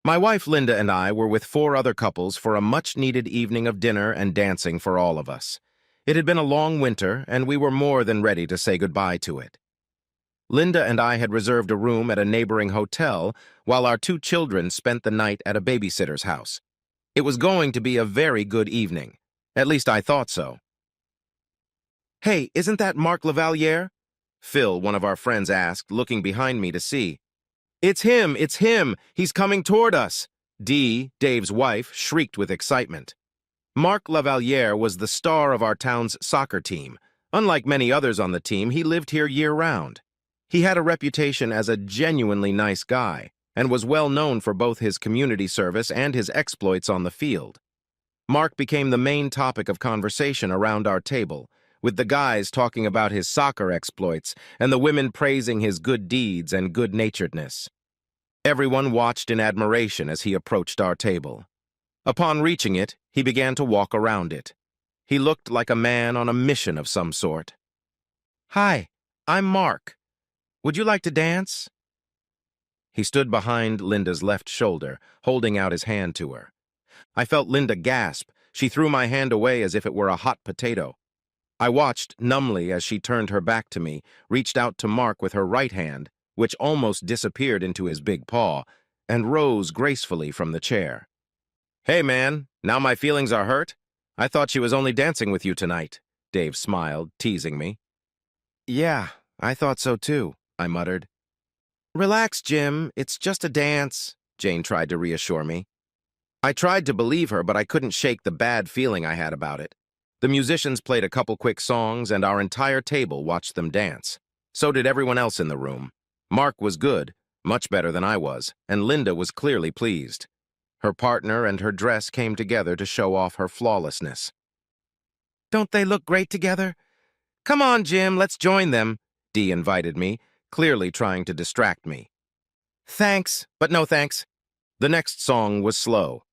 My wife Linda and I were with 4 other couples for a much-needed evening of dinner and dancing for all of us. It had been a long winter, and we were more than ready to say goodbye to it. Linda and I had reserved a room at a neighboring hotel, while our 2 children spent the night at a babysitter's house. It was going to be a very good evening. At least I thought so. "Hey, isn't that Mark Lavaliere?" Phil, one of our friends, asked, looking behind me to see. It's him! He's coming toward us!" Dee, Dave's wife, shrieked with excitement. Mark Lavaliere was the star of our town's soccer team. Unlike many others on the team, he lived here year-round. He had a reputation as a genuinely nice guy, and was well known for both his community service and his exploits on the field. Mark became the main topic of conversation around our table, with the guys talking about his soccer exploits and the women praising his good deeds and good-naturedness. Everyone watched in admiration as he approached our table. Upon reaching it, he began to walk around it. He looked like a man on a mission of some sort. "Hi, I'm Mark. Would you like to dance?" He stood behind Linda's left shoulder, holding out his hand to her. I felt Linda gasp. She threw my hand away as if it were a hot potato. I watched numbly as she turned her back to me, reached out to Mark with her right hand, which almost disappeared into his big paw, and rose gracefully from the chair. "Hey, man, now my feelings are hurt? I thought she was only dancing with you tonight," Dave smiled, teasing me. "Yeah, I thought so too," I muttered. "Relax, Jim, it's just a dance," Jane tried to reassure me. I tried to believe her, but I couldn't shake the bad feeling I had about it. The musicians played a couple quick songs, and our entire table watched them dance. So did everyone else in the room. Mark was good, much better than I was, and Linda was clearly pleased. Her partner and her dress came together to show off her flawlessness. "Don't they look great together? Come on, Jim, let's join them," Dee invited me, clearly trying to distract me. "Thanks, but no thanks." The next song was slow.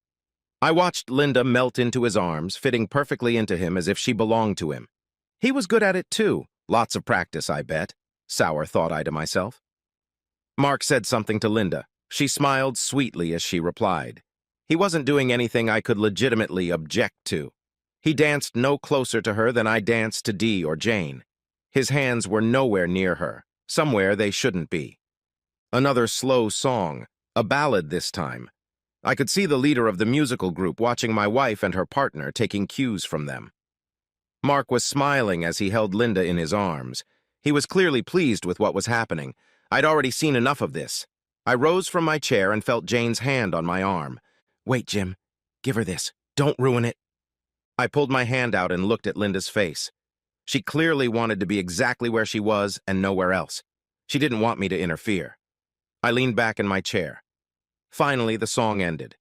I watched Linda melt into his arms, fitting perfectly into him as if she belonged to him. He was good at it too. Lots of practice, I bet. Sour thought I to myself. Mark said something to Linda. She smiled sweetly as she replied. He wasn't doing anything I could legitimately object to. He danced no closer to her than I danced to Dee or Jane. His hands were nowhere near her, somewhere they shouldn't be. Another slow song, a ballad this time. I could see the leader of the musical group watching my wife and her partner, taking cues from them. Mark was smiling as he held Linda in his arms. He was clearly pleased with what was happening. I'd already seen enough of this. I rose from my chair and felt Jane's hand on my arm. "Wait, Jim. Give her this. Don't ruin it." I pulled my hand out and looked at Linda's face. She clearly wanted to be exactly where she was and nowhere else. She didn't want me to interfere. I leaned back in my chair. Finally, the song ended.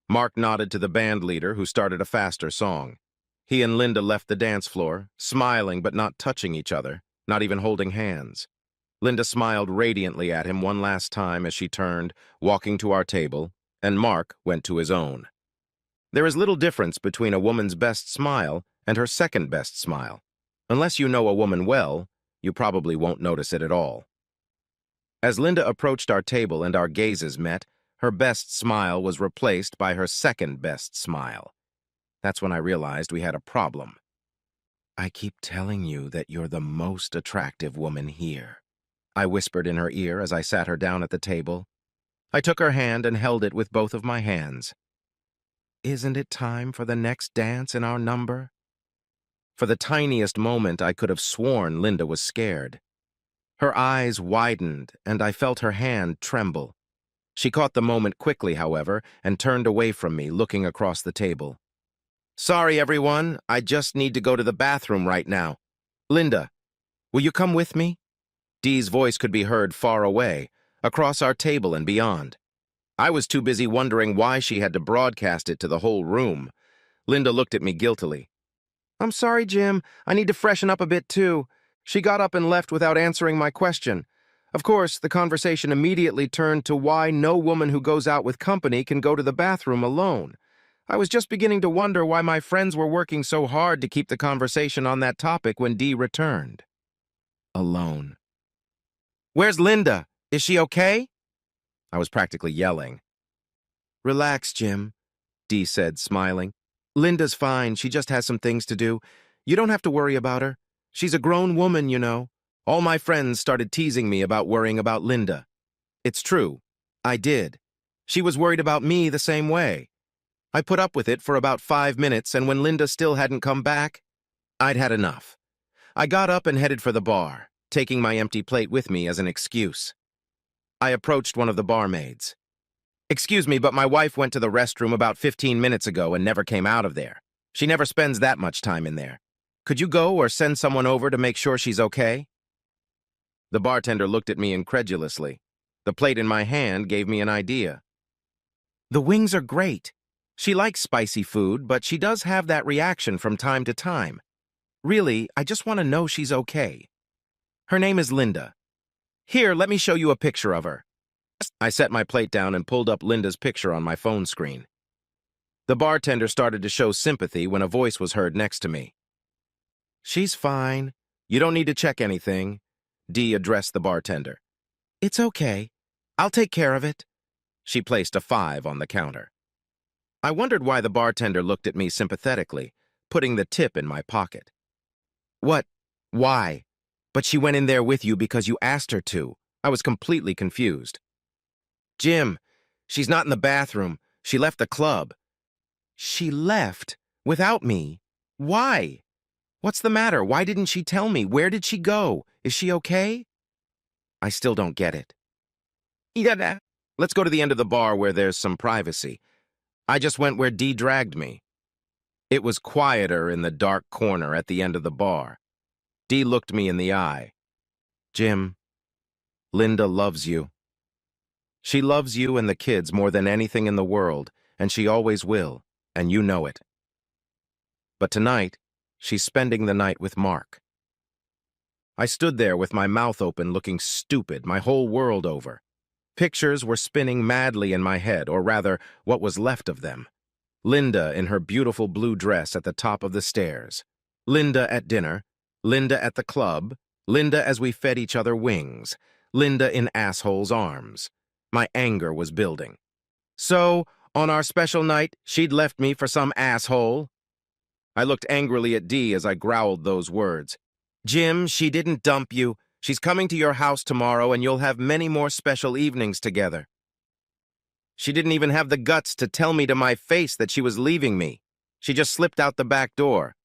Mark nodded to the band leader, who started a faster song. He and Linda left the dance floor, smiling but not touching each other, not even holding hands. Linda smiled radiantly at him one last time as she turned, walking to our table, and Mark went to his own. There is little difference between a woman's best smile and her second-best smile. Unless you know a woman well, you probably won't notice it at all. As Linda approached our table and our gazes met, her best smile was replaced by her second-best smile. That's when I realized we had a problem. "I keep telling you that you're the most attractive woman here," I whispered in her ear as I sat her down at the table. I took her hand and held it with both of my hands. "Isn't it time for the next dance in our number?" For the tiniest moment, I could have sworn Linda was scared. Her eyes widened, and I felt her hand tremble. She caught the moment quickly, however, and turned away from me, looking across the table. "Sorry, everyone. I just need to go to the bathroom right now. Linda, will you come with me?" Dee's voice could be heard far away, across our table and beyond. I was too busy wondering why she had to broadcast it to the whole room. Linda looked at me guiltily. "I'm sorry, Jim. I need to freshen up a bit, too." She got up and left without answering my question. Of course, the conversation immediately turned to why no woman who goes out with company can go to the bathroom alone. I was just beginning to wonder why my friends were working so hard to keep the conversation on that topic when Dee returned. Alone. "Where's Linda? Is she okay?" I was practically yelling. Relax, Jim, Dee said, smiling. Linda's fine, she just has some things to do. You don't have to worry about her. She's a grown woman, you know. All my friends started teasing me about worrying about Linda. It's true. I did. She was worried about me the same way. I put up with it for about 5 minutes, and when Linda still hadn't come back, I'd had enough. I got up and headed for the bar, taking my empty plate with me as an excuse. I approached one of the barmaids. Excuse me, but my wife went to the restroom about 15 minutes ago and never came out of there. She never spends that much time in there. Could you go or send someone over to make sure she's okay? The bartender looked at me incredulously. The plate in my hand gave me an idea. The wings are great. She likes spicy food, but she does have that reaction from time to time. Really, I just want to know she's okay. Her name is Linda. Here, let me show you a picture of her. I set my plate down and pulled up Linda's picture on my phone screen. The bartender started to show sympathy when a voice was heard next to me. She's fine. You don't need to check anything, Dee addressed the bartender. It's okay. I'll take care of it. She placed a 5 on the counter. I wondered why the bartender looked at me sympathetically, putting the tip in my pocket. What? Why? But she went in there with you because you asked her to. I was completely confused. Jim, she's not in the bathroom. She left the club. She left? Without me? Why? What's the matter? Why didn't she tell me? Where did she go? Is she okay? I still don't get it. Yeah. Let's go to the end of the bar where there's some privacy. I just went where Dee dragged me. It was quieter in the dark corner at the end of the bar. Dee looked me in the eye. Jim, Linda loves you. She loves you and the kids more than anything in the world, and she always will, and you know it. But tonight, she's spending the night with Mark. I stood there with my mouth open, looking stupid, my whole world over. Pictures were spinning madly in my head, or rather, what was left of them. Linda in her beautiful blue dress at the top of the stairs. Linda at dinner. Linda at the club. Linda as we fed each other wings. Linda in asshole's arms. My anger was building. So, on our special night, she'd left me for some asshole? I looked angrily at Dee as I growled those words. Jim, she didn't dump you. She's coming to your house tomorrow, and you'll have many more special evenings together. She didn't even have the guts to tell me to my face that she was leaving me. She just slipped out the back door.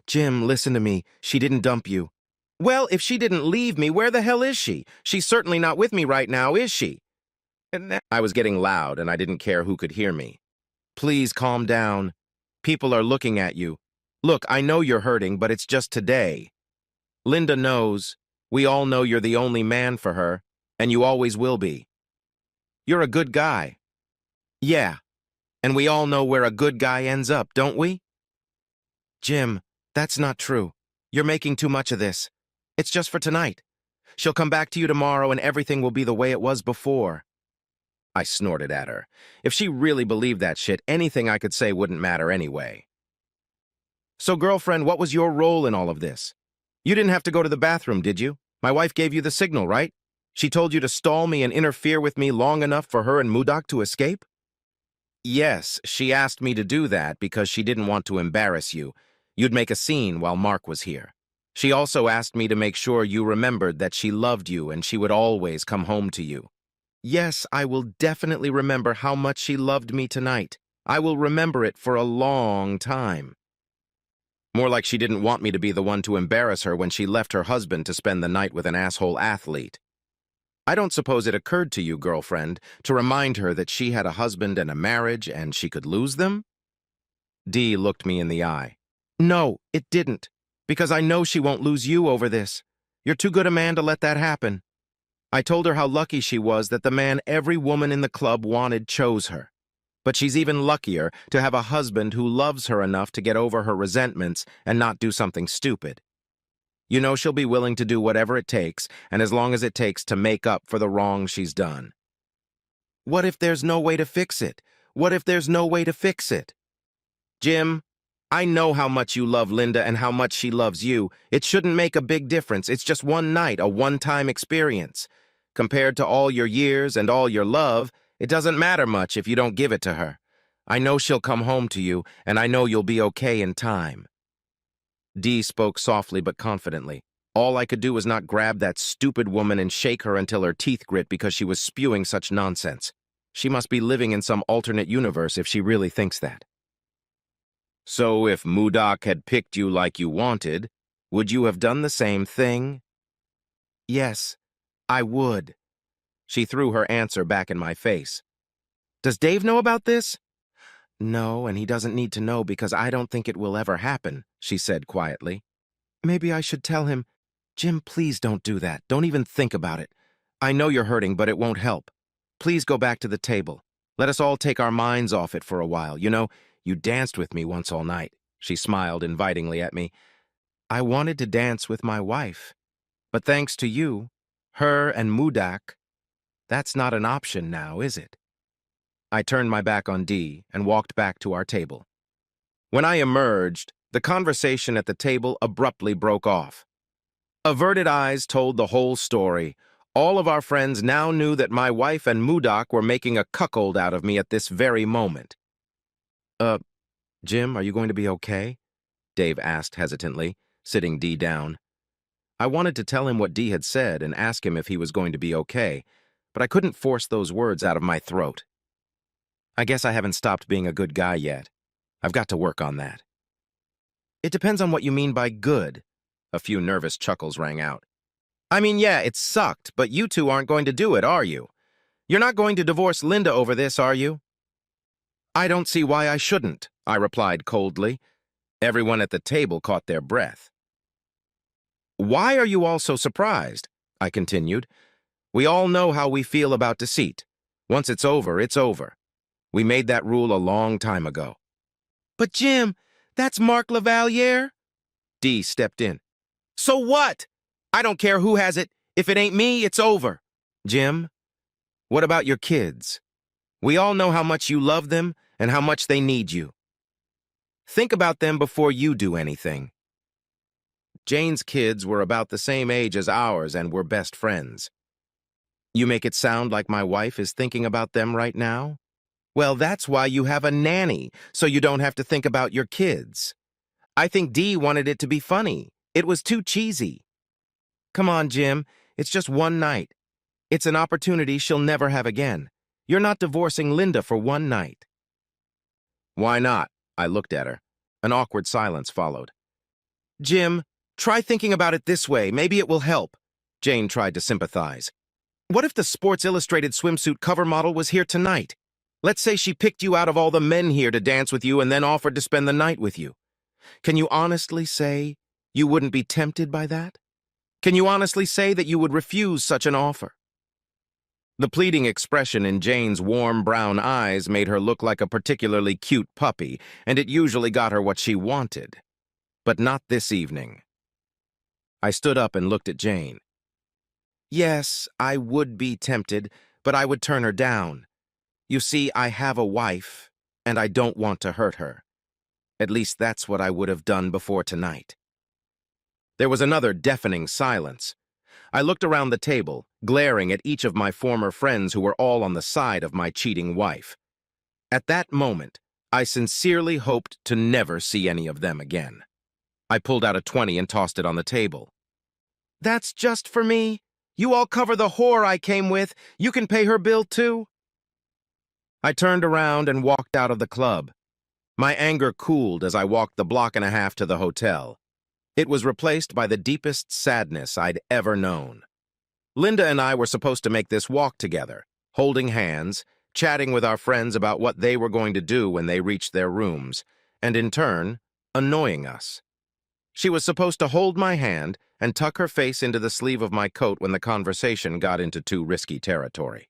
Jim, listen to me. She didn't dump you. Well, if she didn't leave me, where the hell is she? She's certainly not with me right now, is she? I was getting loud, and I didn't care who could hear me. Please calm down. People are looking at you. Look, I know you're hurting, but it's just today. Linda knows. We all know you're the only man for her, and you always will be. You're a good guy. Yeah, and we all know where a good guy ends up, don't we? Jim, that's not true. You're making too much of this. It's just for tonight. She'll come back to you tomorrow and everything will be the way it was before. I snorted at her. If she really believed that shit, anything I could say wouldn't matter anyway. So, girlfriend, what was your role in all of this? You didn't have to go to the bathroom, did you? My wife gave you the signal, right? She told you to stall me and interfere with me long enough for her and Mudak to escape? Yes, she asked me to do that because she didn't want to embarrass you. You'd make a scene while Mark was here. She also asked me to make sure you remembered that she loved you and she would always come home to you. Yes, I will definitely remember how much she loved me tonight. I will remember it for a long time. More like she didn't want me to be the one to embarrass her when she left her husband to spend the night with an asshole athlete. I don't suppose it occurred to you, girlfriend, to remind her that she had a husband and a marriage and she could lose them? Dee looked me in the eye. No, it didn't, because I know she won't lose you over this. You're too good a man to let that happen. I told her how lucky she was that the man every woman in the club wanted chose her. But she's even luckier to have a husband who loves her enough to get over her resentments and not do something stupid. You know she'll be willing to do whatever it takes, and as long as it takes to make up for the wrong she's done. What if there's no way to fix it? What if there's no way to fix it? Jim, I know how much you love Linda and how much she loves you. It shouldn't make a big difference. It's just one night, a one-time experience. Compared to all your years and all your love, It doesn't matter much if you don't give it to her. I know she'll come home to you, and I know you'll be okay in time." Dee spoke softly but confidently. All I could do was not grab that stupid woman and shake her until her teeth grit because she was spewing such nonsense. She must be living in some alternate universe if she really thinks that. "So if Mudak had picked you like you wanted, would you have done the same thing?" "Yes, I would." She threw her answer back in my face. "Does Dave know about this?" "No, and he doesn't need to know because I don't think it will ever happen," she said quietly. "Maybe I should tell him, 'Jim, please don't do that. Don't even think about it. I know you're hurting, but it won't help. Please go back to the table. Let us all take our minds off it for a while. You know, you danced with me once all night." She smiled invitingly at me. "I wanted to dance with my wife. But thanks to you, her and Mudak, that's not an option now, is it?" I turned my back on Dee and walked back to our table. When I emerged, the conversation at the table abruptly broke off. Averted eyes told the whole story. All of our friends now knew that my wife and Mudak were making a cuckold out of me at this very moment. "Uh, Jim, are you going to be okay?" Dave asked hesitantly, sitting Dee down. I wanted to tell him what Dee had said and ask him if he was going to be okay, but I couldn't force those words out of my throat. I guess I haven't stopped being a good guy yet. I've got to work on that. "It depends on what you mean by good." A few nervous chuckles rang out. "I mean, yeah, it sucked, but you two aren't going to do it, are you? You're not going to divorce Linda over this, are you?" "I don't see why I shouldn't," I replied coldly. Everyone at the table caught their breath. "Why are you all so surprised?" I continued. "We all know how we feel about deceit. Once it's over, it's over. We made that rule a long time ago." "But Jim, that's Mark Lavaliere." Dee stepped in. "So what? I don't care who has it. If it ain't me, it's over." "Jim, what about your kids? We all know how much you love them and how much they need you. Think about them before you do anything." Jane's kids were about the same age as ours and were best friends. "You make it sound like my wife is thinking about them right now? Well, that's why you have a nanny, so you don't have to think about your kids. I think Dee wanted it to be funny. It was too cheesy." "Come on, Jim. It's just one night. It's an opportunity she'll never have again. You're not divorcing Linda for one night." "Why not?" I looked at her. An awkward silence followed. "Jim, try thinking about it this way. Maybe it will help." Jane tried to sympathize. "What if the Sports Illustrated swimsuit cover model was here tonight? Let's say she picked you out of all the men here to dance with you and then offered to spend the night with you. Can you honestly say you wouldn't be tempted by that? Can you honestly say that you would refuse such an offer?" The pleading expression in Jane's warm brown eyes made her look like a particularly cute puppy, and it usually got her what she wanted. But not this evening. I stood up and looked at Jane. "Yes, I would be tempted, but I would turn her down. You see, I have a wife, and I don't want to hurt her. At least that's what I would have done before tonight." There was another deafening silence. I looked around the table, glaring at each of my former friends who were all on the side of my cheating wife. At that moment, I sincerely hoped to never see any of them again. I pulled out a 20 and tossed it on the table. "That's just for me. You all cover the whore I came with. You can pay her bill too." I turned around and walked out of the club. My anger cooled as I walked the block and a half to the hotel. It was replaced by the deepest sadness I'd ever known. Linda and I were supposed to make this walk together, holding hands, chatting with our friends about what they were going to do when they reached their rooms, and in turn, annoying us. She was supposed to hold my hand and tuck her face into the sleeve of my coat when the conversation got into too risky territory.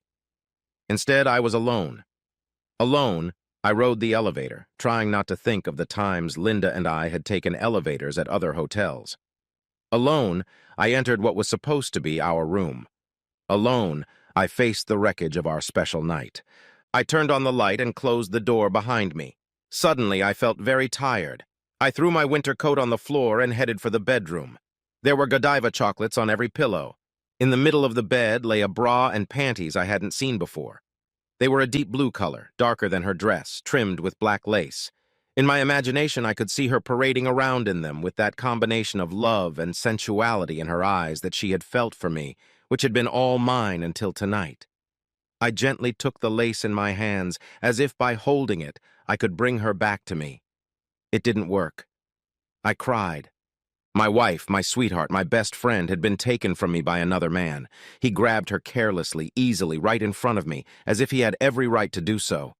Instead, I was alone. Alone, I rode the elevator, trying not to think of the times Linda and I had taken elevators at other hotels. Alone, I entered what was supposed to be our room. Alone, I faced the wreckage of our special night. I turned on the light and closed the door behind me. Suddenly, I felt very tired. I threw my winter coat on the floor and headed for the bedroom. There were Godiva chocolates on every pillow. In the middle of the bed lay a bra and panties I hadn't seen before. They were a deep blue color, darker than her dress, trimmed with black lace. In my imagination, I could see her parading around in them with that combination of love and sensuality in her eyes that she had felt for me, which had been all mine until tonight. I gently took the lace in my hands, as if by holding it, I could bring her back to me. It didn't work. I cried. My wife, my sweetheart, my best friend, had been taken from me by another man. He grabbed her carelessly, easily, right in front of me, as if he had every right to do so.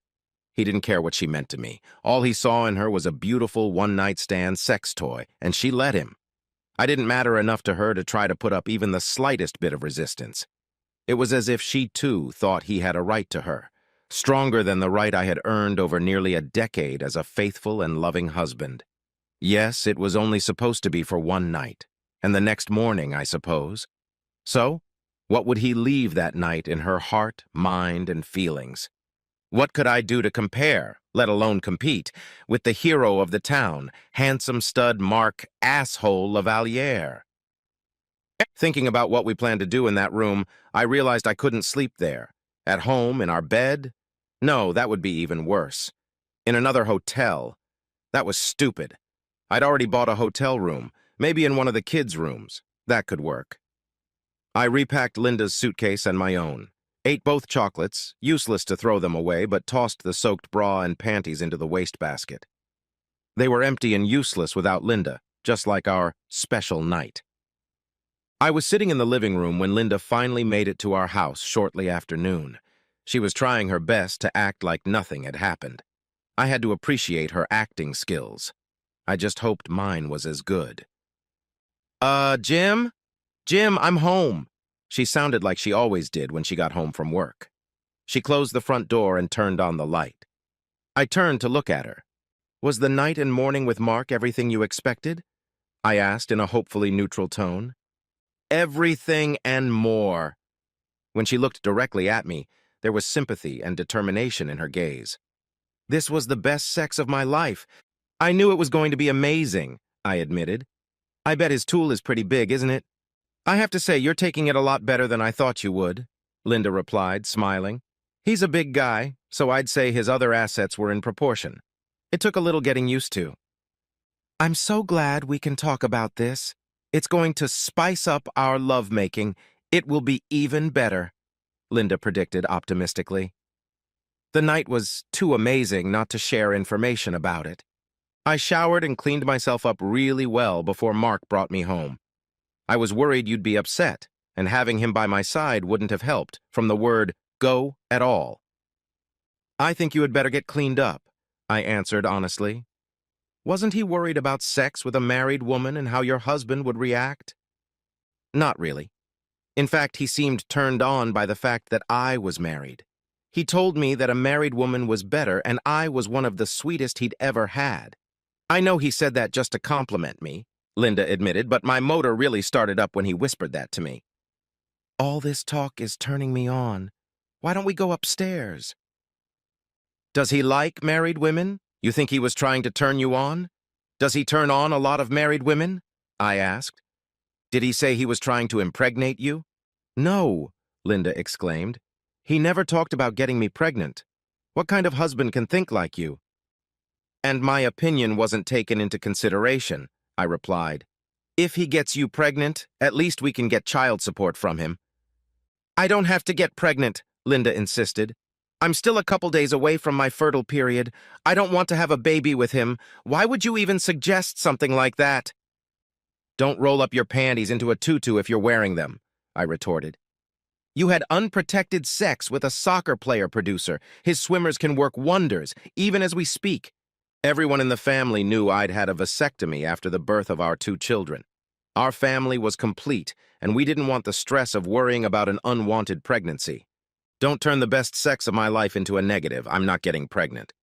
He didn't care what she meant to me. All he saw in her was a beautiful one-night-stand sex toy, and she let him. I didn't matter enough to her to try to put up even the slightest bit of resistance. It was as if she, too, thought he had a right to her, stronger than the right I had earned over nearly a decade as a faithful and loving husband. Yes, it was only supposed to be for one night, and the next morning, I suppose. So, what would he leave that night in her heart, mind, and feelings? What could I do to compare, let alone compete, with the hero of the town, handsome stud Mark Asshole Lavaliere? Thinking about what we planned to do in that room, I realized I couldn't sleep there. At home, in our bed? No, that would be even worse. In another hotel. That was stupid. I'd already bought a hotel room, maybe in one of the kids' rooms. That could work. I repacked Linda's suitcase and my own, ate both chocolates, useless to throw them away, but tossed the soaked bra and panties into the wastebasket. They were empty and useless without Linda, just like our special night. I was sitting in the living room when Linda finally made it to our house shortly after noon. She was trying her best to act like nothing had happened. I had to appreciate her acting skills. I just hoped mine was as good. Jim? Jim, I'm home. She sounded like she always did when she got home from work. She closed the front door and turned on the light. I turned to look at her. Was the night and morning with Mark everything you expected? I asked in a hopefully neutral tone. Everything and more. When she looked directly at me, there was sympathy and determination in her gaze. This was the best sex of my life. I knew it was going to be amazing, I admitted. I bet his tool is pretty big, isn't it? I have to say, you're taking it a lot better than I thought you would, Linda replied, smiling. He's a big guy, so I'd say his other assets were in proportion. It took a little getting used to. I'm so glad we can talk about this. It's going to spice up our lovemaking. It will be even better, Linda predicted optimistically. The night was too amazing not to share information about it. I showered and cleaned myself up really well before Mark brought me home. I was worried you'd be upset, and having him by my side wouldn't have helped, from the word go at all. I think you had better get cleaned up, I answered honestly. Wasn't he worried about sex with a married woman and how your husband would react? Not really. In fact, he seemed turned on by the fact that I was married. He told me that a married woman was better and I was one of the sweetest he'd ever had. I know he said that just to compliment me, Linda admitted, but my motor really started up when he whispered that to me. All this talk is turning me on. Why don't we go upstairs? Does he like married women? You think he was trying to turn you on? Does he turn on a lot of married women? I asked. Did he say he was trying to impregnate you? No, Linda exclaimed. He never talked about getting me pregnant. What kind of husband can think like you? And my opinion wasn't taken into consideration, I replied. If he gets you pregnant, at least we can get child support from him. I don't have to get pregnant, Linda insisted. I'm still a couple days away from my fertile period. I don't want to have a baby with him. Why would you even suggest something like that? Don't roll up your panties into a tutu if you're wearing them, I retorted. You had unprotected sex with a soccer player producer. His swimmers can work wonders, even as we speak. Everyone in the family knew I'd had a vasectomy after the birth of our 2 children. Our family was complete, and we didn't want the stress of worrying about an unwanted pregnancy. Don't turn the best sex of my life into a negative. I'm not getting pregnant.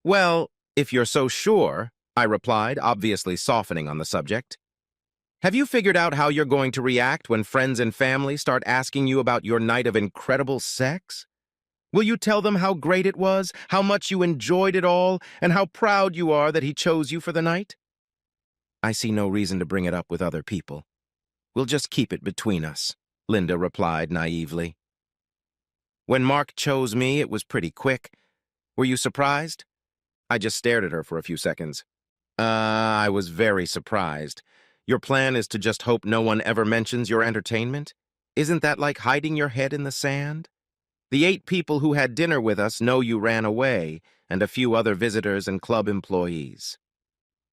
Well, if you're so sure, I replied, obviously softening on the subject. Have you figured out how you're going to react when friends and family start asking you about your night of incredible sex? Will you tell them how great it was, how much you enjoyed it all, and how proud you are that he chose you for the night? I see no reason to bring it up with other people. We'll just keep it between us, Linda replied naively. When Mark chose me, it was pretty quick. Were you surprised? I just stared at her for a few seconds. I was very surprised. Your plan is to just hope no one ever mentions your entertainment? Isn't that like hiding your head in the sand? The 8 people who had dinner with us know you ran away, and a few other visitors and club employees.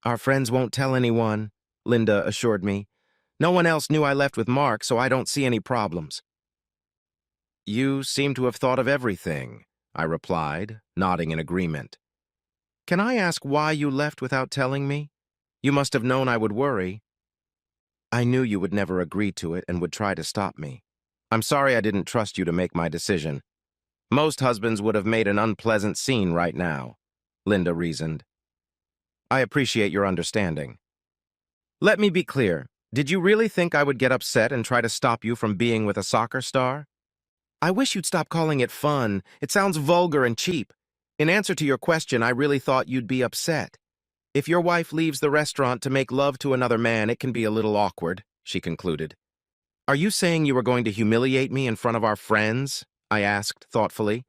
Our friends won't tell anyone, Linda assured me. No one else knew I left with Mark, so I don't see any problems. You seem to have thought of everything, I replied, nodding in agreement. Can I ask why you left without telling me? You must have known I would worry. I knew you would never agree to it and would try to stop me. I'm sorry I didn't trust you to make my decision. Most husbands would have made an unpleasant scene right now, Linda reasoned. I appreciate your understanding. Let me be clear. Did you really think I would get upset and try to stop you from being with a soccer star? I wish you'd stop calling it fun. It sounds vulgar and cheap. In answer to your question, I really thought you'd be upset. If your wife leaves the restaurant to make love to another man, it can be a little awkward, she concluded. Are you saying you were going to humiliate me in front of our friends? I asked thoughtfully.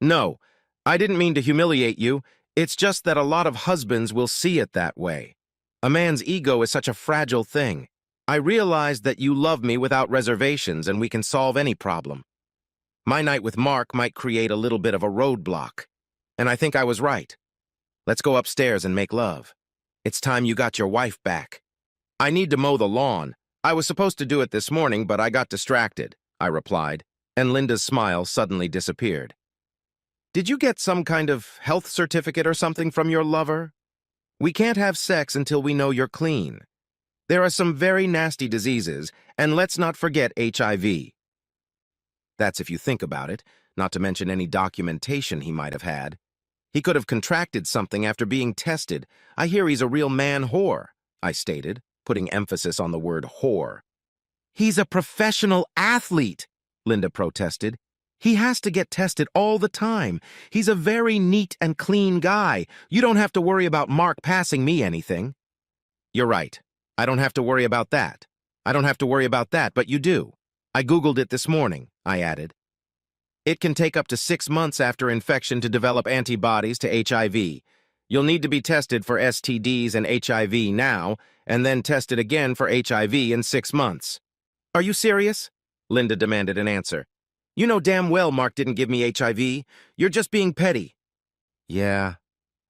No, I didn't mean to humiliate you. It's just that a lot of husbands will see it that way. A man's ego is such a fragile thing. I realized that you love me without reservations and we can solve any problem. My night with Mark might create a little bit of a roadblock. And I think I was right. Let's go upstairs and make love. It's time you got your wife back. I need to mow the lawn. I was supposed to do it this morning, but I got distracted, I replied, and Linda's smile suddenly disappeared. Did you get some kind of health certificate or something from your lover? We can't have sex until we know you're clean. There are some very nasty diseases, and let's not forget HIV. That's if you think about it, not to mention any documentation he might have had. He could have contracted something after being tested. I hear he's a real man whore, I stated, putting emphasis on the word whore. He's a professional athlete, Linda protested. He has to get tested all the time. He's a very neat and clean guy. You don't have to worry about Mark passing me anything. You're right. I don't have to worry about that. I don't have to worry about that, but you do. I Googled it this morning, I added. It can take up to 6 months after infection to develop antibodies to HIV. You'll need to be tested for STDs and HIV now, and then tested again for HIV in 6 months. Are you serious? Linda demanded an answer. You know damn well Mark didn't give me HIV. You're just being petty. Yeah,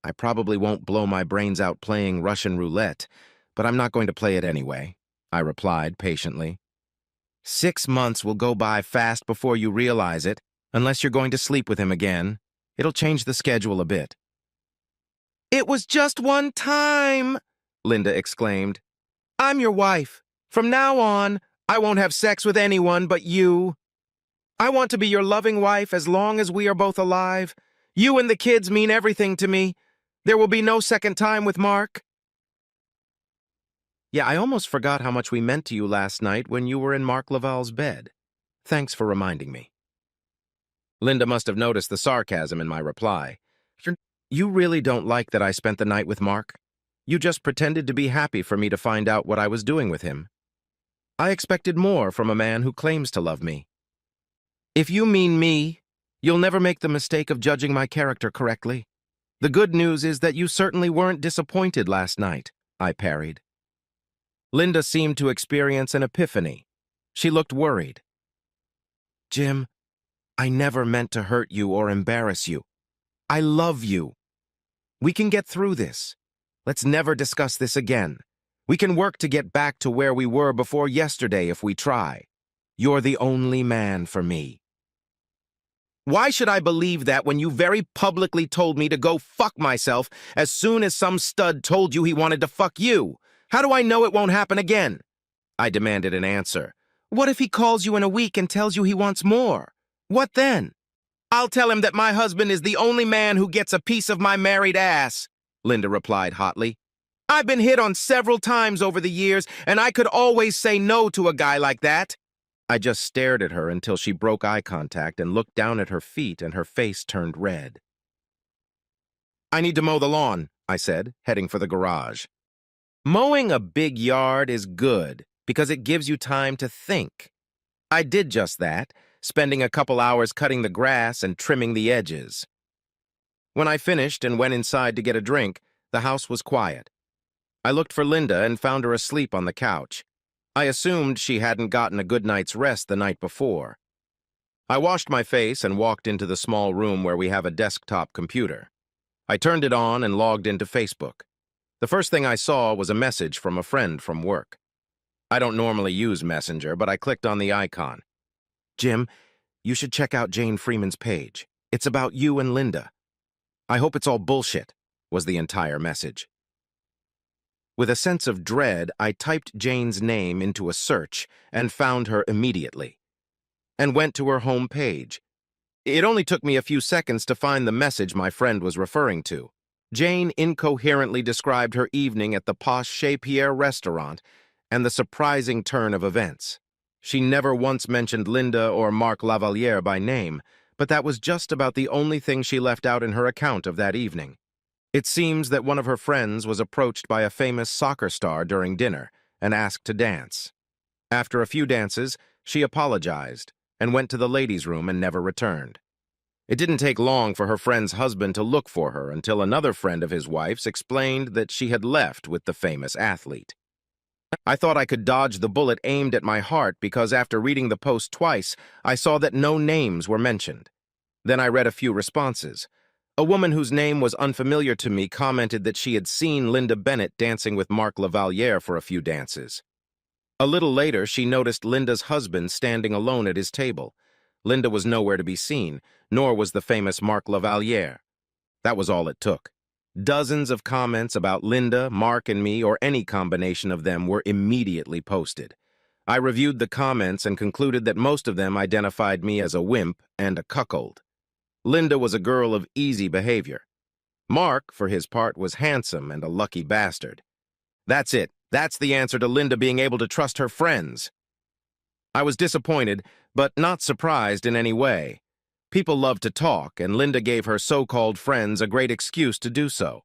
I probably won't blow my brains out playing Russian roulette, but I'm not going to play it anyway, I replied patiently. 6 months will go by fast before you realize it, unless you're going to sleep with him again. It'll change the schedule a bit. It was just one time, Linda exclaimed. I'm your wife. From now on, I won't have sex with anyone but you. I want to be your loving wife as long as we are both alive. You and the kids mean everything to me. There will be no second time with Mark. Yeah, I almost forgot how much we meant to you last night when you were in Mark Laval's bed. Thanks for reminding me. Linda must have noticed the sarcasm in my reply. You really don't like that I spent the night with Mark? You just pretended to be happy for me to find out what I was doing with him. I expected more from a man who claims to love me. If you mean me, you'll never make the mistake of judging my character correctly. The good news is that you certainly weren't disappointed last night, I parried. Linda seemed to experience an epiphany. She looked worried. Jim, I never meant to hurt you or embarrass you. I love you. We can get through this. Let's never discuss this again. We can work to get back to where we were before yesterday if we try. You're the only man for me. Why should I believe that when you very publicly told me to go fuck myself as soon as some stud told you he wanted to fuck you? How do I know it won't happen again? I demanded an answer. What if he calls you in a week and tells you he wants more? What then? I'll tell him that my husband is the only man who gets a piece of my married ass, Linda replied hotly. I've been hit on several times over the years, and I could always say no to a guy like that. I just stared at her until she broke eye contact and looked down at her feet and her face turned red. I need to mow the lawn, I said, heading for the garage. Mowing a big yard is good because it gives you time to think. I did just that, spending a couple hours cutting the grass and trimming the edges. When I finished and went inside to get a drink, the house was quiet. I looked for Linda and found her asleep on the couch. I assumed she hadn't gotten a good night's rest the night before. I washed my face and walked into the small room where we have a desktop computer. I turned it on and logged into Facebook. The first thing I saw was a message from a friend from work. I don't normally use Messenger, but I clicked on the icon. "Jim, you should check out Jane Freeman's page. It's about you and Linda. I hope it's all bullshit," was the entire message. With a sense of dread, I typed Jane's name into a search and found her immediately, and went to her home page. It only took me a few seconds to find the message my friend was referring to. Jane incoherently described her evening at the posh Chez Pierre restaurant and the surprising turn of events. She never once mentioned Linda or Marc Lavaliere by name, but that was just about the only thing she left out in her account of that evening. It seems that one of her friends was approached by a famous soccer star during dinner and asked to dance. After a few dances, she apologized and went to the ladies' room and never returned. It didn't take long for her friend's husband to look for her until another friend of his wife's explained that she had left with the famous athlete. I thought I could dodge the bullet aimed at my heart because after reading the post twice, I saw that no names were mentioned. Then I read a few responses. A woman whose name was unfamiliar to me commented that she had seen Linda Bennett dancing with Marc Lavaliere for a few dances. A little later, she noticed Linda's husband standing alone at his table. Linda was nowhere to be seen, nor was the famous Marc Lavaliere. That was all it took. Dozens of comments about Linda, Mark, and me, or any combination of them, were immediately posted. I reviewed the comments and concluded that most of them identified me as a wimp and a cuckold. Linda was a girl of easy behavior. Mark, for his part, was handsome and a lucky bastard. That's it. That's the answer to Linda being able to trust her friends. I was disappointed, but not surprised in any way. People love to talk, and Linda gave her so-called friends a great excuse to do so.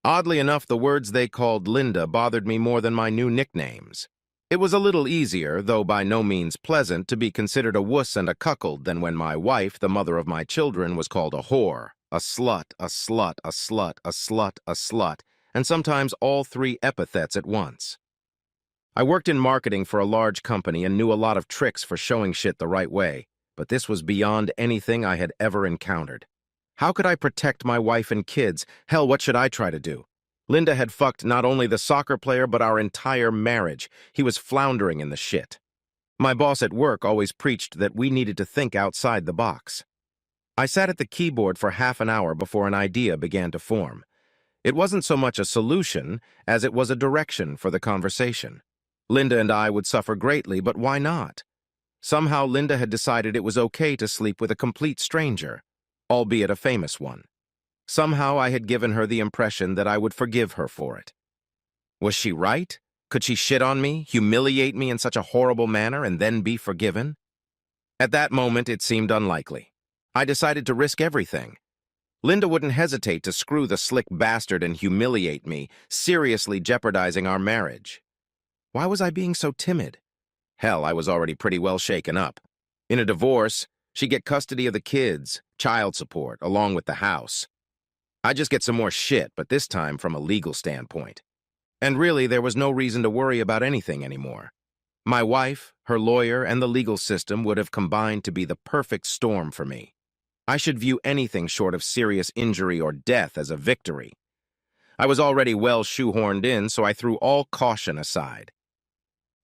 Oddly enough, the words they called Linda bothered me more than my new nicknames. It was a little easier, though by no means pleasant, to be considered a wuss and a cuckold than when my wife, the mother of my children, was called a whore, a slut, a slut, a slut, a slut, a slut, and sometimes all three epithets at once. I worked in marketing for a large company and knew a lot of tricks for showing shit the right way, but this was beyond anything I had ever encountered. How could I protect my wife and kids? Hell, what should I try to do? Linda had fucked not only the soccer player, but our entire marriage. He was floundering in the shit. My boss at work always preached that we needed to think outside the box. I sat at the keyboard for half an hour before an idea began to form. It wasn't so much a solution as it was a direction for the conversation. Linda and I would suffer greatly, but why not? Somehow Linda had decided it was okay to sleep with a complete stranger, albeit a famous one. Somehow I had given her the impression that I would forgive her for it. Was she right? Could she shit on me, humiliate me in such a horrible manner, and then be forgiven? At that moment, it seemed unlikely. I decided to risk everything. Linda wouldn't hesitate to screw the slick bastard and humiliate me, seriously jeopardizing our marriage. Why was I being so timid? Hell, I was already pretty well shaken up. In a divorce, she'd get custody of the kids, child support, along with the house. I'd just get some more shit, but this time from a legal standpoint. And really, there was no reason to worry about anything anymore. My wife, her lawyer, and the legal system would have combined to be the perfect storm for me. I should view anything short of serious injury or death as a victory. I was already well shoehorned in, so I threw all caution aside.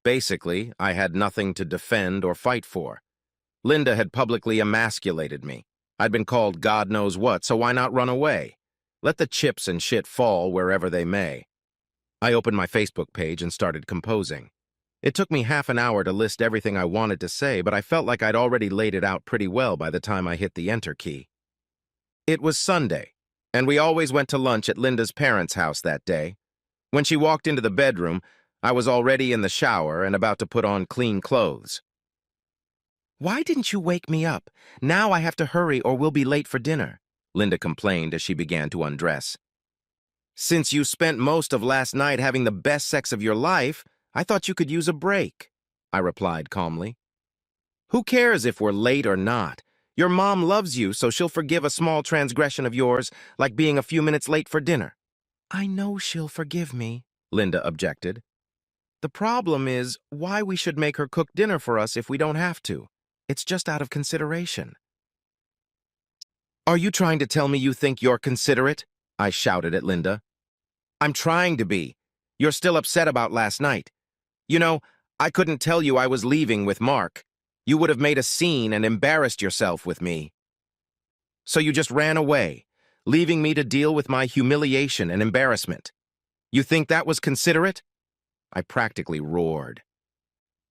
Basically, I had nothing to defend or fight for. Linda had publicly emasculated me. I'd been called God knows what, so why not run away? Let the chips and shit fall wherever they may. I opened my Facebook page and started composing. It took me half an hour to list everything I wanted to say, but I felt like I'd already laid it out pretty well by the time I hit the enter key. It was Sunday, and we always went to lunch at Linda's parents' house that day. When she walked into the bedroom, I was already in the shower and about to put on clean clothes. "Why didn't you wake me up? Now I have to hurry or we'll be late for dinner," Linda complained as she began to undress. "Since you spent most of last night having the best sex of your life, I thought you could use a break," I replied calmly. Who cares if we're late or not? Your mom loves you, so she'll forgive a small transgression of yours, like being a few minutes late for dinner. I know she'll forgive me, Linda objected. The problem is why we should make her cook dinner for us if we don't have to. It's just out of consideration. Are you trying to tell me you think you're considerate? I shouted at Linda. I'm trying to be. You're still upset about last night. You know, I couldn't tell you I was leaving with Mark. You would have made a scene and embarrassed yourself with me. So you just ran away, leaving me to deal with my humiliation and embarrassment. You think that was considerate? I practically roared.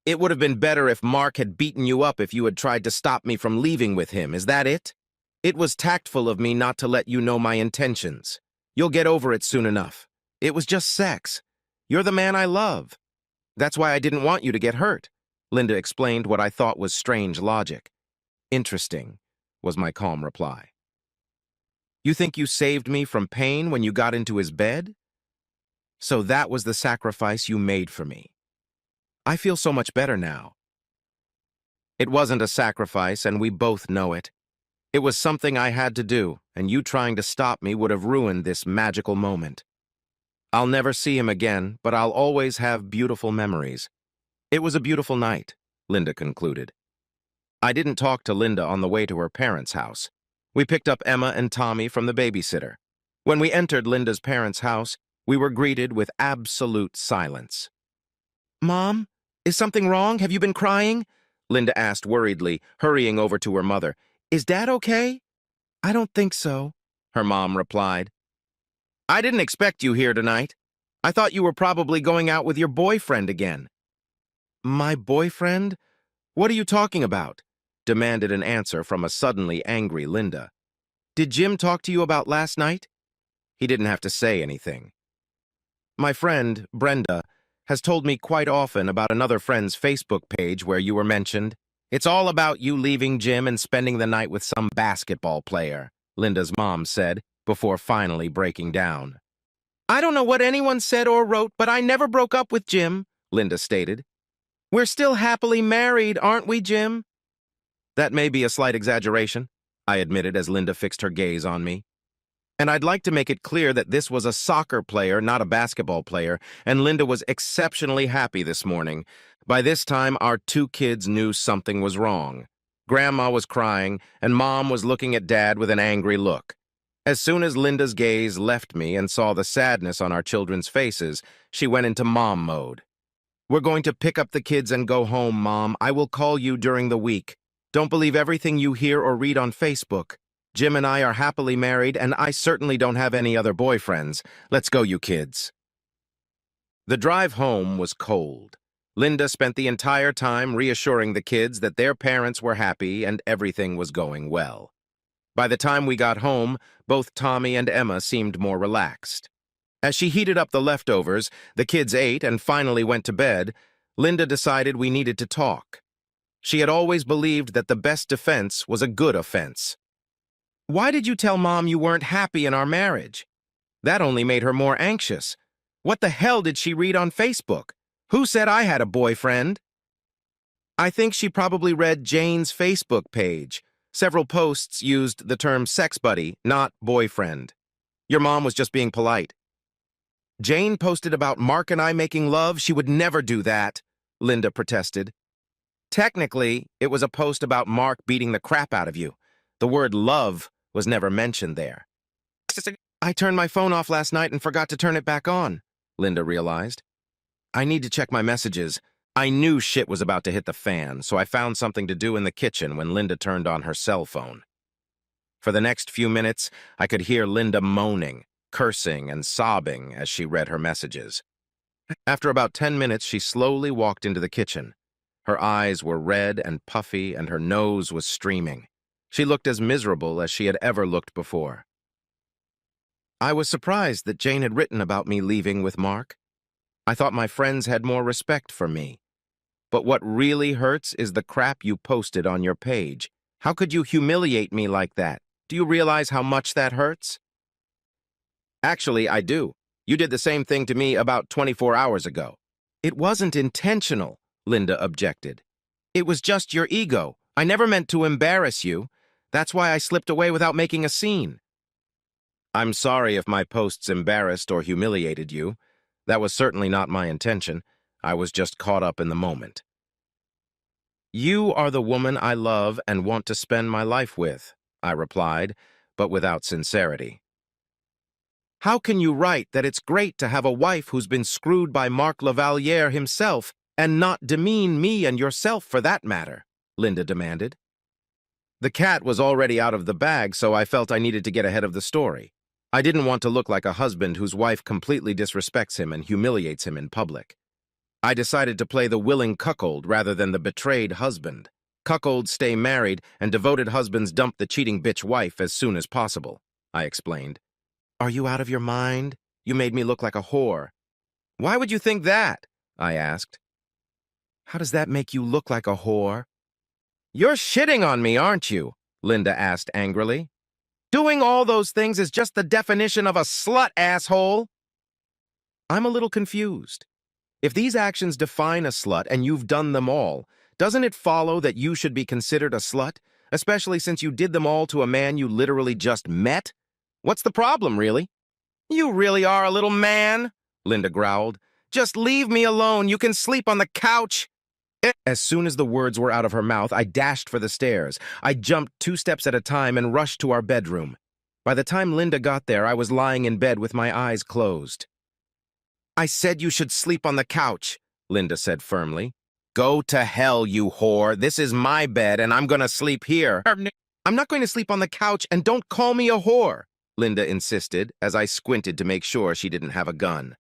It would have been better if Mark had beaten you up if you had tried to stop me from leaving with him, is that it? It was tactful of me not to let you know my intentions. You'll get over it soon enough. It was just sex. You're the man I love. That's why I didn't want you to get hurt. Linda explained what I thought was strange logic. Interesting, was my calm reply. You think you saved me from pain when you got into his bed? So that was the sacrifice you made for me. I feel so much better now. It wasn't a sacrifice, and we both know it. It was something I had to do, and you trying to stop me would have ruined this magical moment. I'll never see him again, but I'll always have beautiful memories. It was a beautiful night, Linda concluded. I didn't talk to Linda on the way to her parents' house. We picked up Emma and Tommy from the babysitter. When we entered Linda's parents' house, we were greeted with absolute silence. Mom, is something wrong? Have you been crying? Linda asked worriedly, hurrying over to her mother. Is Dad okay? I don't think so, her mom replied. I didn't expect you here tonight. I thought you were probably going out with your boyfriend again. My boyfriend? What are you talking about? Demanded an answer from a suddenly angry Linda. Did Jim talk to you about last night? He didn't have to say anything. My friend, Brenda, has told me quite often about another friend's Facebook page where you were mentioned. It's all about you leaving Jim and spending the night with some basketball player, Linda's mom said, before finally breaking down. I don't know what anyone said or wrote, but I never broke up with Jim, Linda stated. We're still happily married, aren't we, Jim? That may be a slight exaggeration, I admitted as Linda fixed her gaze on me. And I'd like to make it clear that this was a soccer player, not a basketball player, and Linda was exceptionally happy this morning. By this time, our two kids knew something was wrong. Grandma was crying, and Mom was looking at Dad with an angry look. As soon as Linda's gaze left me and saw the sadness on our children's faces, she went into mom mode. We're going to pick up the kids and go home, Mom. I will call you during the week. Don't believe everything you hear or read on Facebook. Jim and I are happily married, and I certainly don't have any other boyfriends. Let's go, you kids. The drive home was cold. Linda spent the entire time reassuring the kids that their parents were happy and everything was going well. By the time we got home, both Tommy and Emma seemed more relaxed. As she heated up the leftovers, the kids ate and finally went to bed, Linda decided we needed to talk. She had always believed that the best defense was a good offense. Why did you tell Mom you weren't happy in our marriage? That only made her more anxious. What the hell did she read on Facebook? Who said I had a boyfriend? I think she probably read Jane's Facebook page. Several posts used the term sex buddy, not boyfriend. Your mom was just being polite. Jane posted about Mark and I making love. She would never do that, Linda protested. Technically, it was a post about Mark beating the crap out of you. The word love was never mentioned there. I turned my phone off last night and forgot to turn it back on, Linda realized. I need to check my messages. I knew shit was about to hit the fan, so I found something to do in the kitchen when Linda turned on her cell phone. For the next few minutes, I could hear Linda moaning, cursing, and sobbing as she read her messages. After about 10 minutes, she slowly walked into the kitchen. Her eyes were red and puffy, and her nose was streaming. She looked as miserable as she had ever looked before. I was surprised that Jane had written about me leaving with Mark. I thought my friends had more respect for me. But what really hurts is the crap you posted on your page. How could you humiliate me like that? Do you realize how much that hurts? Actually, I do. You did the same thing to me about 24 hours ago. It wasn't intentional, Linda objected. It was just your ego. I never meant to embarrass you. That's why I slipped away without making a scene. I'm sorry if my posts embarrassed or humiliated you. That was certainly not my intention. I was just caught up in the moment. You are the woman I love and want to spend my life with, I replied, but without sincerity. How can you write that it's great to have a wife who's been screwed by Marc Lavaliere himself and not demean me and yourself for that matter? Linda demanded. The cat was already out of the bag, so I felt I needed to get ahead of the story. I didn't want to look like a husband whose wife completely disrespects him and humiliates him in public. I decided to play the willing cuckold rather than the betrayed husband. Cuckolds stay married, and devoted husbands dump the cheating bitch wife as soon as possible, I explained. Are you out of your mind? You made me look like a whore. Why would you think that? I asked. How does that make you look like a whore? You're shitting on me, aren't you? Linda asked angrily. Doing all those things is just the definition of a slut, asshole. I'm a little confused. If these actions define a slut and you've done them all, doesn't it follow that you should be considered a slut, especially since you did them all to a man you literally just met? What's the problem, really? You really are a little man, Linda growled. Just leave me alone. You can sleep on the couch. As soon as the words were out of her mouth, I dashed for the stairs. I jumped 2 steps at a time and rushed to our bedroom. By the time Linda got there, I was lying in bed with my eyes closed. I said you should sleep on the couch, Linda said firmly. Go to hell, you whore. This is my bed, and I'm gonna sleep here. I'm not going to sleep on the couch, and don't call me a whore, Linda insisted, as I squinted to make sure she didn't have a gun.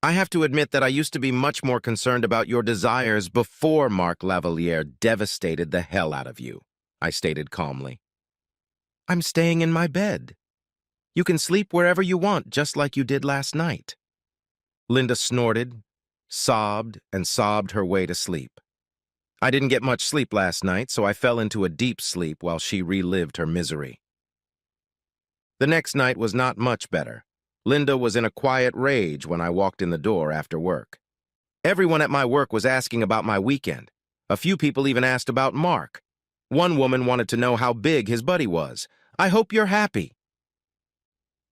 I have to admit that I used to be much more concerned about your desires before Marc Lavaliere devastated the hell out of you, I stated calmly. I'm staying in my bed. You can sleep wherever you want, just like you did last night. Linda snorted, sobbed, and sobbed her way to sleep. I didn't get much sleep last night, so I fell into a deep sleep while she relived her misery. The next night was not much better. Linda was in a quiet rage when I walked in the door after work. Everyone at my work was asking about my weekend. A few people even asked about Marc. One woman wanted to know how big his buddy was. I hope you're happy.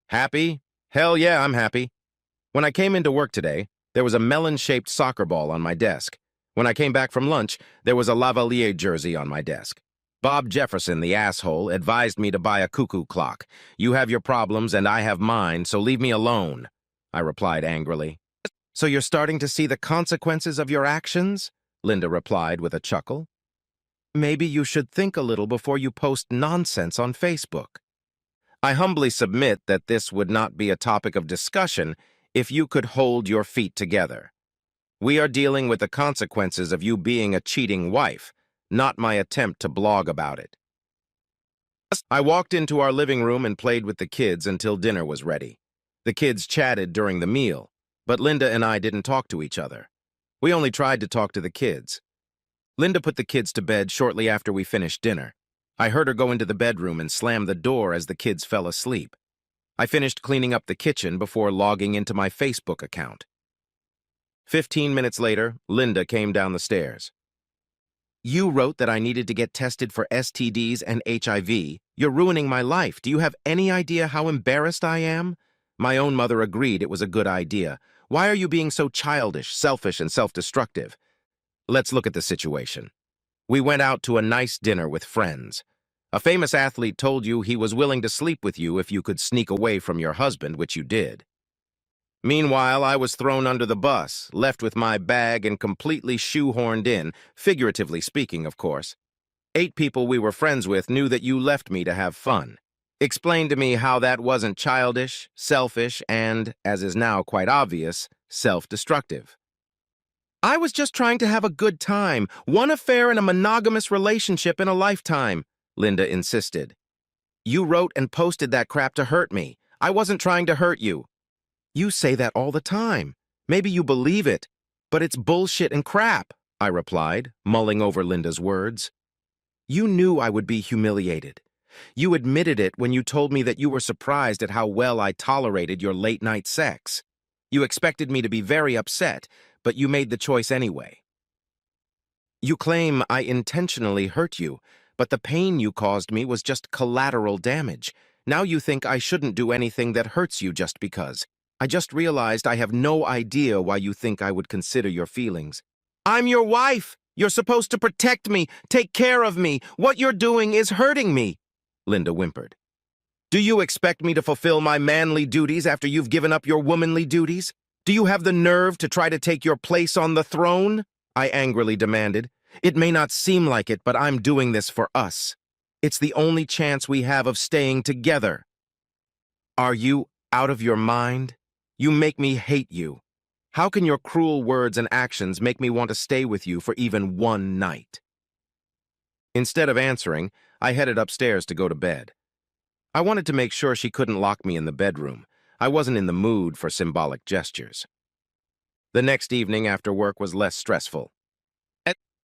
Happy? Hell yeah, I'm happy. When I came into work today, there was a melon-shaped soccer ball on my desk. When I came back from lunch, there was a Lavaliere jersey on my desk. Bob Jefferson, the asshole, advised me to buy a cuckoo clock. You have your problems and I have mine, so leave me alone, I replied angrily. So you're starting to see the consequences of your actions? Linda replied with a chuckle. Maybe you should think a little before you post nonsense on Facebook. I humbly submit that this would not be a topic of discussion if you could hold your feet together. We are dealing with the consequences of you being a cheating wife, not my attempt to blog about it. I walked into our living room and played with the kids until dinner was ready. The kids chatted during the meal, but Linda and I didn't talk to each other. We only tried to talk to the kids. Linda put the kids to bed shortly after we finished dinner. I heard her go into the bedroom and slam the door as the kids fell asleep. I finished cleaning up the kitchen before logging into my Facebook account. 15 minutes later, Linda came down the stairs. You wrote that I needed to get tested for STDs and HIV. You're ruining my life. Do you have any idea how embarrassed I am? My own mother agreed it was a good idea. Why are you being so childish, selfish, and self-destructive? Let's look at the situation. We went out to a nice dinner with friends. A famous athlete told you he was willing to sleep with you if you could sneak away from your husband, which you did. Meanwhile, I was thrown under the bus, left with my bag and completely shoehorned in, figuratively speaking, of course. 8 people we were friends with knew that you left me to have fun. Explain to me how that wasn't childish, selfish, and, as is now quite obvious, self-destructive. I was just trying to have a good time, one affair in a monogamous relationship in a lifetime, Linda insisted. You wrote and posted that crap to hurt me. I wasn't trying to hurt you. You say that all the time. Maybe you believe it, but it's bullshit and crap, I replied, mulling over Linda's words. You knew I would be humiliated. You admitted it when you told me that you were surprised at how well I tolerated your late-night sex. You expected me to be very upset, but you made the choice anyway. You claim I intentionally hurt you, but the pain you caused me was just collateral damage. Now you think I shouldn't do anything that hurts you just because. I just realized I have no idea why you think I would consider your feelings. I'm your wife! You're supposed to protect me, take care of me. What you're doing is hurting me, Linda whimpered. Do you expect me to fulfill my manly duties after you've given up your womanly duties? Do you have the nerve to try to take your place on the throne? I angrily demanded. It may not seem like it, but I'm doing this for us. It's the only chance we have of staying together. Are you out of your mind? You make me hate you. How can your cruel words and actions make me want to stay with you for even one night? Instead of answering, I headed upstairs to go to bed. I wanted to make sure she couldn't lock me in the bedroom. I wasn't in the mood for symbolic gestures. The next evening after work was less stressful.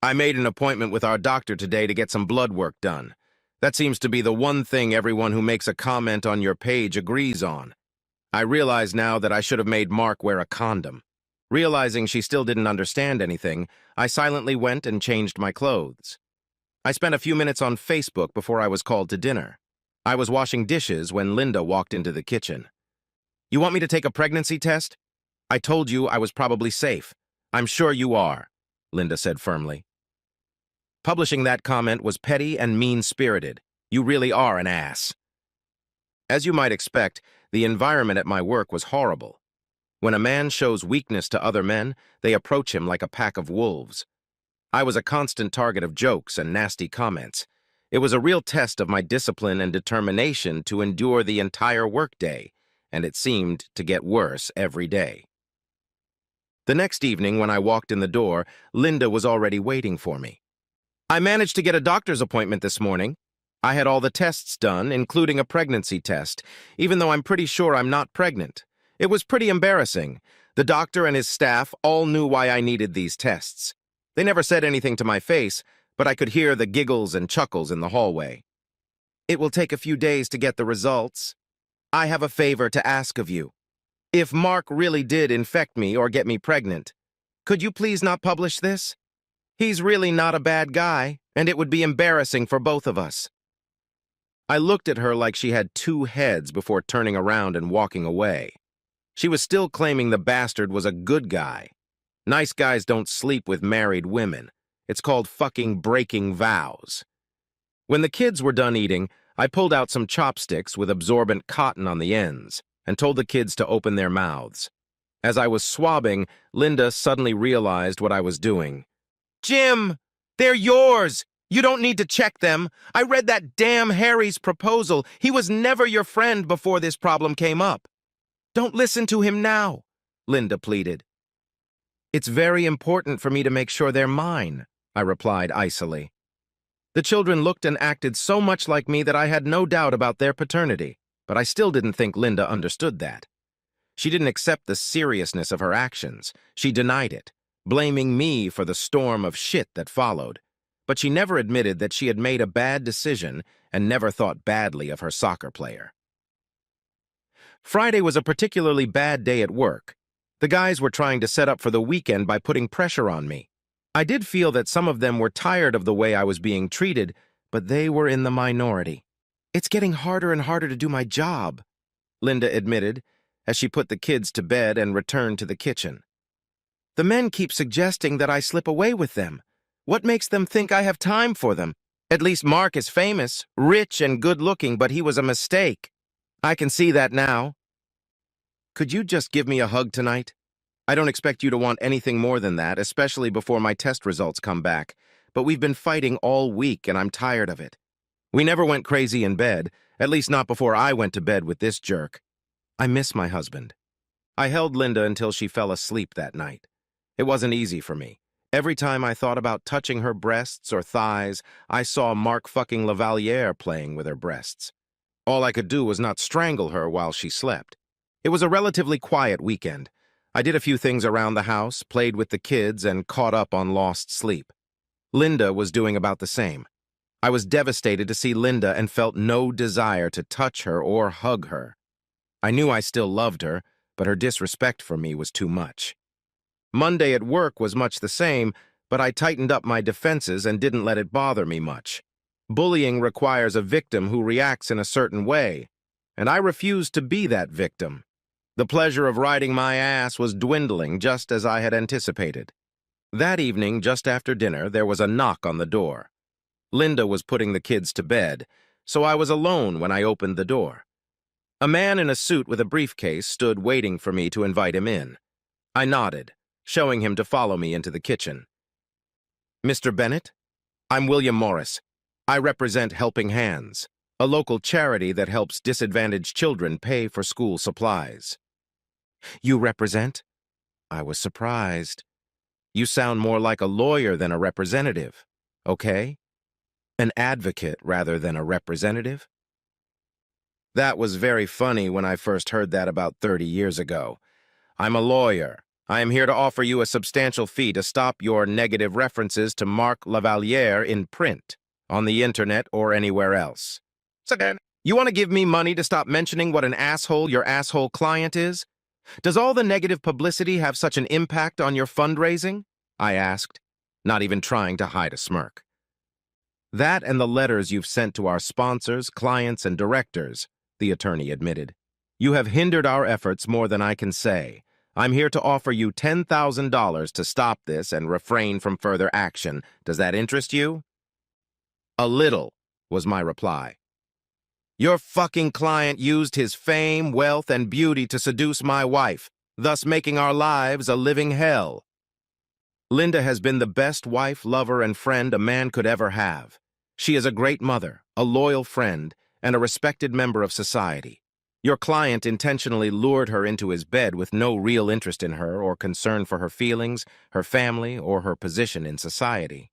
I made an appointment with our doctor today to get some blood work done. That seems to be the one thing everyone who makes a comment on your page agrees on. I realize now that I should have made Mark wear a condom. Realizing she still didn't understand anything, I silently went and changed my clothes. I spent a few minutes on Facebook before I was called to dinner. I was washing dishes when Linda walked into the kitchen. You want me to take a pregnancy test? I told you I was probably safe. I'm sure you are, Linda said firmly. Publishing that comment was petty and mean-spirited. You really are an ass. As you might expect, the environment at my work was horrible. When a man shows weakness to other men, they approach him like a pack of wolves. I was a constant target of jokes and nasty comments. It was a real test of my discipline and determination to endure the entire workday, and it seemed to get worse every day. The next evening, when I walked in the door, Linda was already waiting for me. I managed to get a doctor's appointment this morning. I had all the tests done, including a pregnancy test, even though I'm pretty sure I'm not pregnant. It was pretty embarrassing. The doctor and his staff all knew why I needed these tests. They never said anything to my face, but I could hear the giggles and chuckles in the hallway. It will take a few days to get the results. I have a favor to ask of you. If Mark really did infect me or get me pregnant, could you please not publish this? He's really not a bad guy, and it would be embarrassing for both of us. I looked at her like she had two heads before turning around and walking away. She was still claiming the bastard was a good guy. Nice guys don't sleep with married women. It's called fucking breaking vows. When the kids were done eating, I pulled out some chopsticks with absorbent cotton on the ends and told the kids to open their mouths. As I was swabbing, Linda suddenly realized what I was doing. Jim, they're yours. You don't need to check them. I read that damn Harry's proposal. He was never your friend before this problem came up. Don't listen to him now, Linda pleaded. It's very important for me to make sure they're mine, I replied icily. The children looked and acted so much like me that I had no doubt about their paternity, but I still didn't think Linda understood that. She didn't accept the seriousness of her actions. She denied it, blaming me for the storm of shit that followed. But she never admitted that she had made a bad decision and never thought badly of her soccer player. Friday was a particularly bad day at work. The guys were trying to set up for the weekend by putting pressure on me. I did feel that some of them were tired of the way I was being treated, but they were in the minority. It's getting harder and harder to do my job, Linda admitted, as she put the kids to bed and returned to the kitchen. The men keep suggesting that I slip away with them. What makes them think I have time for them? At least Mark is famous, rich and good-looking, but he was a mistake. I can see that now. Could you just give me a hug tonight? I don't expect you to want anything more than that, especially before my test results come back, but we've been fighting all week and I'm tired of it. We never went crazy in bed, at least not before I went to bed with this jerk. I miss my husband. I held Linda until she fell asleep that night. It wasn't easy for me. Every time I thought about touching her breasts or thighs, I saw Mark fucking Lavalier playing with her breasts. All I could do was not strangle her while she slept. It was a relatively quiet weekend. I did a few things around the house, played with the kids, and caught up on lost sleep. Linda was doing about the same. I was devastated to see Linda and felt no desire to touch her or hug her. I knew I still loved her, but her disrespect for me was too much. Monday at work was much the same, but I tightened up my defenses and didn't let it bother me much. Bullying requires a victim who reacts in a certain way, and I refused to be that victim. The pleasure of riding my ass was dwindling just as I had anticipated. That evening, just after dinner, there was a knock on the door. Linda was putting the kids to bed, so I was alone when I opened the door. A man in a suit with a briefcase stood waiting for me to invite him in. I nodded, showing him to follow me into the kitchen. "Mr. Bennett? I'm William Morris. I represent Helping Hands, a local charity that helps disadvantaged children pay for school supplies." "You represent?" I was surprised. "You sound more like a lawyer than a representative. Okay? An advocate rather than a representative?" That was very funny when I first heard that about 30 years ago. "I'm a lawyer. I am here to offer you a substantial fee to stop your negative references to Marc Lavaliere in print, on the internet, or anywhere else." "You want to give me money to stop mentioning what an asshole your asshole client is? Does all the negative publicity have such an impact on your fundraising?" I asked, not even trying to hide a smirk. "That and the letters you've sent to our sponsors, clients, and directors," the attorney admitted. "You have hindered our efforts more than I can say. I'm here to offer you $10,000 to stop this and refrain from further action. Does that interest you?" "A little," was my reply. "Your fucking client used his fame, wealth, and beauty to seduce my wife, thus making our lives a living hell. Linda has been the best wife, lover, and friend a man could ever have. She is a great mother, a loyal friend, and a respected member of society. Your client intentionally lured her into his bed with no real interest in her or concern for her feelings, her family, or her position in society.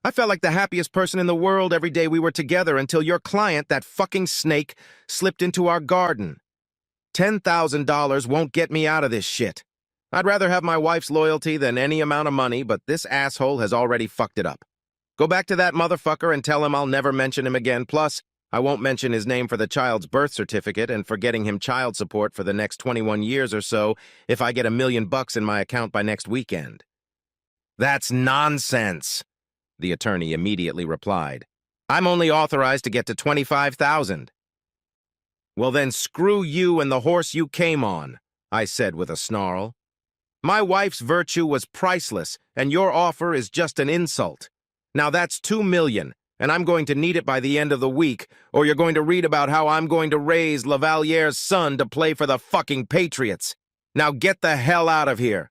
I felt like the happiest person in the world every day we were together until your client, that fucking snake, slipped into our garden. $10,000 won't get me out of this shit. I'd rather have my wife's loyalty than any amount of money, but this asshole has already fucked it up. Go back to that motherfucker and tell him I'll never mention him again. Plus, I won't mention his name for the child's birth certificate and for getting him child support for the next 21 years or so if I get $1 million in my account by next weekend." "That's nonsense," the attorney immediately replied. "I'm only authorized to get to 25,000. "Well then screw you and the horse you came on," I said with a snarl. "My wife's virtue was priceless, and your offer is just an insult. Now that's $2 million, and I'm going to need it by the end of the week, or you're going to read about how I'm going to raise Lavaliere's son to play for the fucking Patriots. Now get the hell out of here.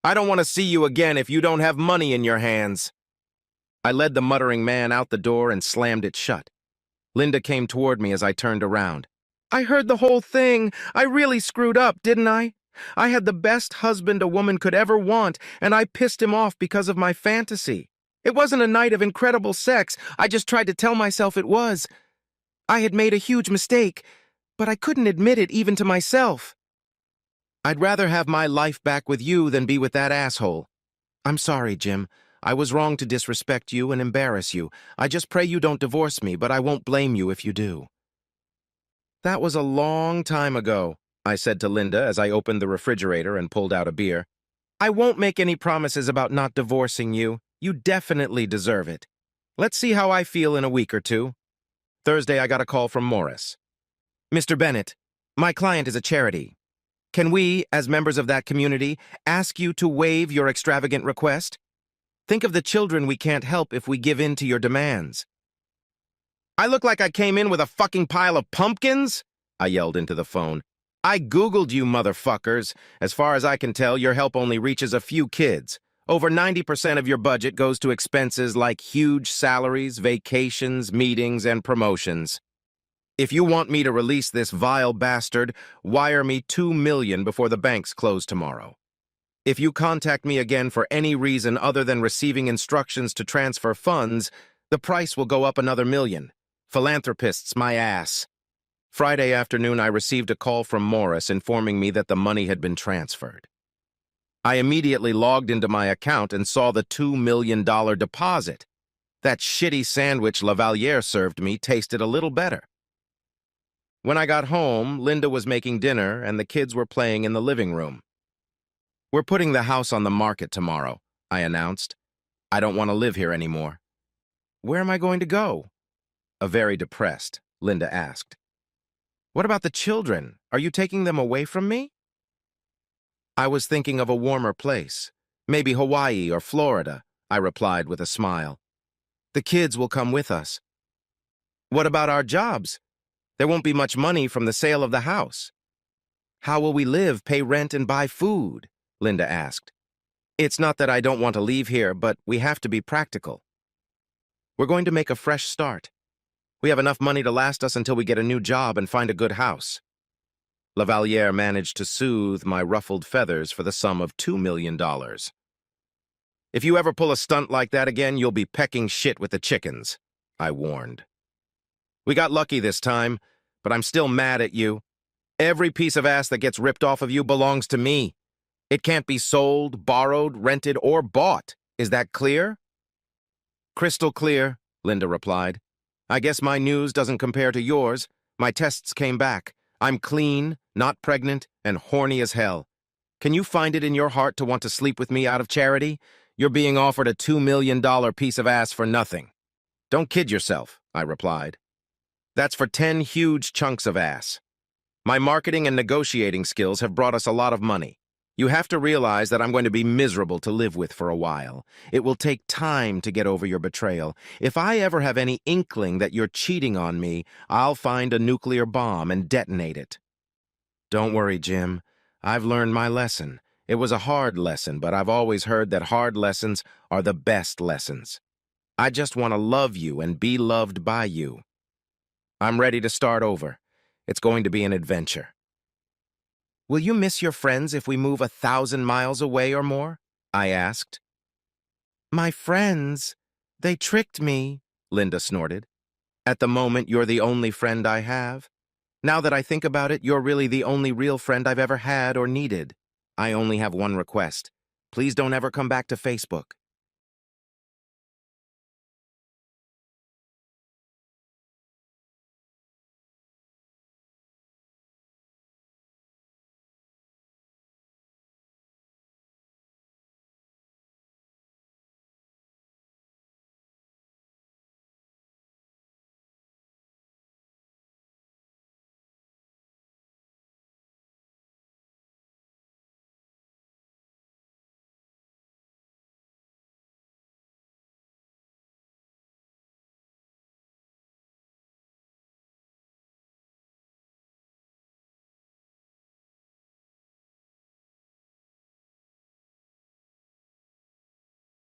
I don't want to see you again if you don't have money in your hands." I led the muttering man out the door and slammed it shut. Linda came toward me as I turned around. "I heard the whole thing. I really screwed up, didn't I? I had the best husband a woman could ever want, and I pissed him off because of my fantasy. It wasn't a night of incredible sex. I just tried to tell myself it was. I had made a huge mistake, but I couldn't admit it even to myself. I'd rather have my life back with you than be with that asshole. I'm sorry, Jim. I was wrong to disrespect you and embarrass you. I just pray you don't divorce me, but I won't blame you if you do." "That was a long time ago," I said to Linda as I opened the refrigerator and pulled out a beer. "I won't make any promises about not divorcing you. You definitely deserve it. Let's see how I feel in a week or two." Thursday, I got a call from Morris. "Mr. Bennett, my client is a charity. Can we, as members of that community, ask you to waive your extravagant request? Think of the children we can't help if we give in to your demands." "I look like I came in with a fucking pile of pumpkins?" I yelled into the phone. "I Googled you motherfuckers. As far as I can tell, your help only reaches a few kids. Over 90% of your budget goes to expenses like huge salaries, vacations, meetings, and promotions. If you want me to release this vile bastard, wire me $2 million before the banks close tomorrow. If you contact me again for any reason other than receiving instructions to transfer funds, the price will go up another $1 million. Philanthropists, my ass." Friday afternoon, I received a call from Morris informing me that the money had been transferred. I immediately logged into my account and saw the $2 million deposit. That shitty sandwich Lavaliere served me tasted a little better. When I got home, Linda was making dinner and the kids were playing in the living room. "We're putting the house on the market tomorrow. I announced. I don't want to live here anymore. Where am I going to go? Very depressed, Linda asked. What about the children? Are you taking them away from me? I was thinking of a warmer place. Maybe Hawaii or Florida, I replied with a smile. The kids will come with us. What about our jobs? There won't be much money from the sale of the house. How will we live, pay rent, and buy food? Linda asked. It's not that I don't want to leave here, but we have to be practical. We're going to make a fresh start. We have enough money to last us until we get a new job and find a good house. Lavaliere managed to soothe my ruffled feathers for the sum of $2 million. If you ever pull a stunt like that again, you'll be pecking shit with the chickens, I warned. We got lucky this time, but I'm still mad at you. Every piece of ass that gets ripped off of you belongs to me. It can't be sold, borrowed, rented, or bought. Is that clear? Crystal clear, Linda replied. I guess my news doesn't compare to yours. My tests came back. I'm clean, not pregnant, and horny as hell. Can you find it in your heart to want to sleep with me out of charity? You're being offered a $2 million piece of ass for nothing. Don't kid yourself, I replied. That's for 10 huge chunks of ass. My marketing and negotiating skills have brought us a lot of money. You have to realize that I'm going to be miserable to live with for a while. It will take time to get over your betrayal. If I ever have any inkling that you're cheating on me, I'll find a nuclear bomb and detonate it. Don't worry, Jim. I've learned my lesson. It was a hard lesson, but I've always heard that hard lessons are the best lessons. I just want to love you and be loved by you. I'm ready to start over. It's going to be an adventure. Will you miss your friends if we move 1,000 miles away or more? I asked. My friends? They tricked me, Linda snorted. At the moment, you're the only friend I have. Now that I think about it, you're really the only real friend I've ever had or needed. I only have one request. Please don't ever come back to Facebook.